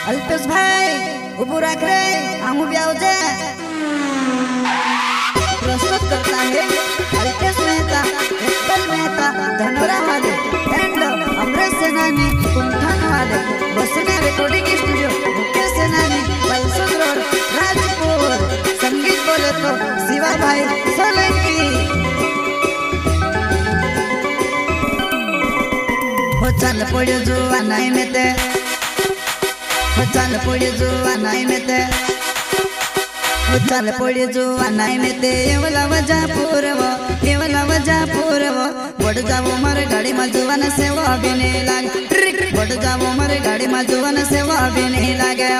अल्पेश भाई उबुराक रे आमु ब्याउजे प्रस्तुत करता है अल्पेश मेहता, एप्पल मेहता, धनोरा वाले एंड अमृत सेनानी कुंठान वाले बसने रिकॉर्डिंग स्टूडियो मुकेश सेनानी बलसुद रोड राजपुर। संगीत बोले तो शिवा भाई सोलंकी। हो चल पड़ो जुआ नहीं मेते, हो चल पड़ो जुआ नहीं मेते, हो चल पड़ो जुआ नहीं मेते। एवला वजा पूरवो, एवला वजा पूरवो। बढ़ जाओ मारे गाड़ी में जुआन से वो भी नहीं लागे, बढ़ जाओ मारे गाड़ी में जुआन से वो भी नहीं लागे।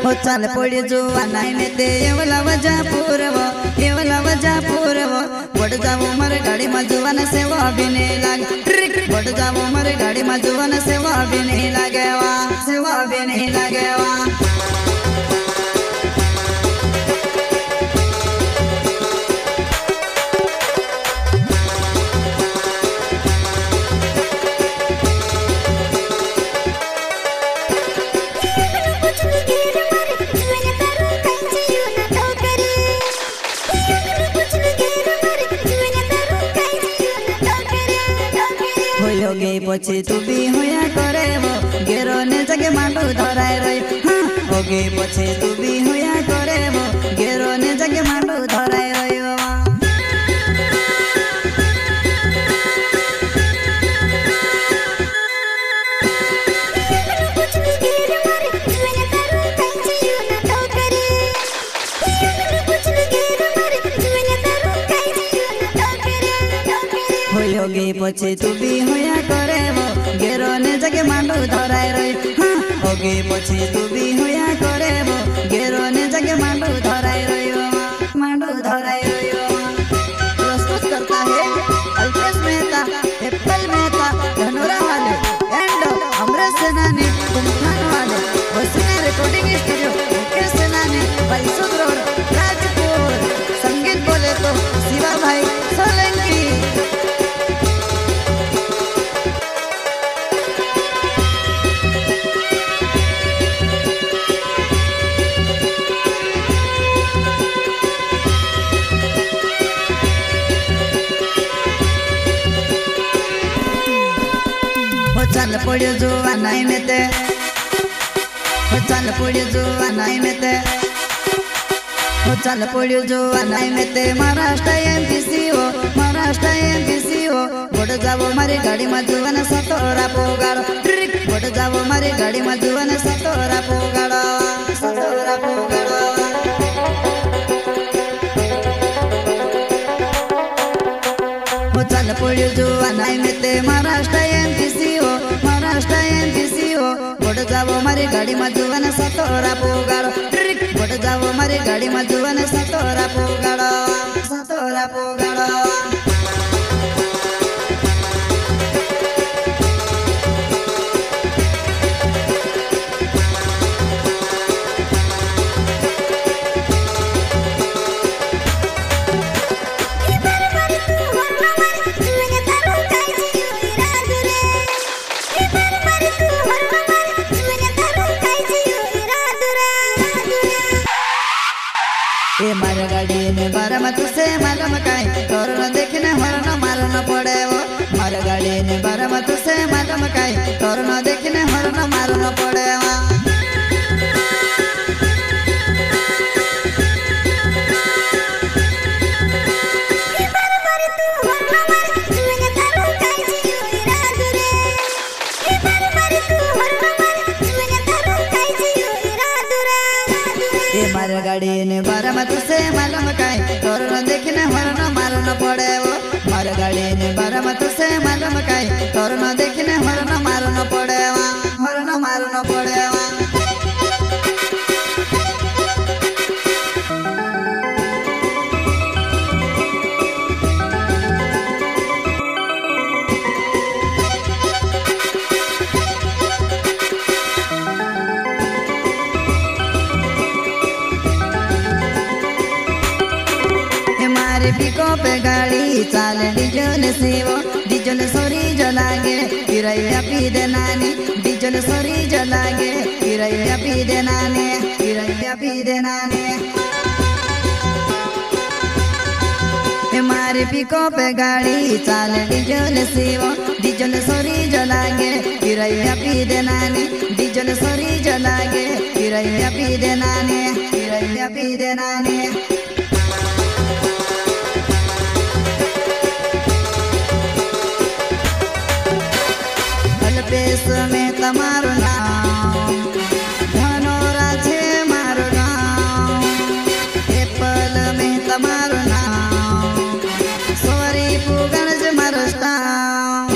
हो चल पड़ो जुआ नहीं मेते, एवला वजा पूरवो, एवला वजा पूरवो। बढ़ जाओ मारे गाड़ी में जुआन से वो भी नहीं लागे, बढ़ जाओ मारे गाड़ी में जुआन से वो भी नहीं लागे, से वो भी नहीं लागे। होगे पछे तू भी होया करे वो गेरो ने जगे मांडू धराए रही। हाँ होगे पछे तू भी होया करे वो गेरो ने जगे मांडू धराए रही। होगे पछे तू भी होया करे वो गेरो ने जगे मांडू धराए रही। हाँ होगे पछे तू भी होया करे वो गेरो ने जगे मांडू धराए रही, मांडू धराए रही। प्रस्तुत करता है अल्पेश मेहता, एप्पल मेहता, धनोरा वाले एंड अमृत सेनानी कुंठान वाले बसने रिकॉर्डिंग स्टूडियो मुकेश सेनानी बलसुद रोड राजपुर। संगीत बोले तो शिवा भाई सोलंकी। चल पड़ो जुआ नहीं मेते, हो चल पड़ो जुआ नहीं मेते, हो चल पड़ो जुआ नहीं मेते। महाराष्ट्र एमपीसी हो, महाराष्ट्र एमपीसी हो। बढ़ जाओ मारी गाड़ी में जुआन सतोरा पोगाड़ो, बढ़ जाओ मारी गाड़ी में जुआन सतोरा पोगाड़ो, सतोरा पोगाड़ो। हो चल पड़ो जुआ नहीं मेते, महाराष्ट्र एमपीसी हो, महाराष्ट्र एमपीसी हो। बढ़ जाओ मारी गाड़ी में जुआन सतोरा पोगाड़ो, बढ़ जाओ मारी गाड़ी में जुआन सतोरा पोगाड़ो, सतोरा पोगाड़ो। ए मारे गाड़ी ने बारा मत से मालूम काई तोरनो देखने हरनो मारनो पड़े वो। मारे गाड़ी ने बारा मत से मालूम काई तोरनो देखने हरनो मारनो पड़े वो। मारे गाड़ी ने बारा मत से मालूम काई तोरनो देखने हरनो मारनो पड़े वो। मारे गाड़ी ने बारा मत से मालूम काई तोरनो देखने हरनो मारनो पड़े वो, हरनो मारनो पड़े वो। मारे पिकअप गाड़ी चाल डीजल सेवो डीजल सोरी जलागे किराया पी दे नानी डीजल सोरी जलागे किराया पी दे नानी किराया पी दे नानी मारे पिकअप गाड़ी चाल डीजल सेवो डीजल सोरी जलागे किराया पी दे नानी डीजल सोरी जलागे किराया पी दे नानी किराया पी दे नानी अल्पेश में तमारो नाम धनोरा छे मारो गाँव एप्पल में तमारो नाम सोरी पुगण ज मारो स्टाम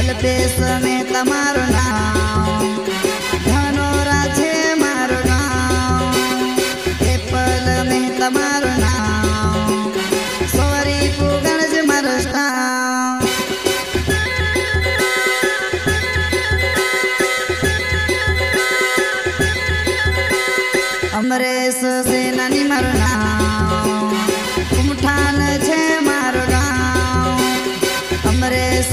अल्पेश में तमारो नाम धनोरा छे मारो गाँव एप्पल में तमारो नाम सोरी पुगण ज मारो स्टाम अमरेश सेनानी मारो नाम कुमठान छे मारो गाँव अमरेश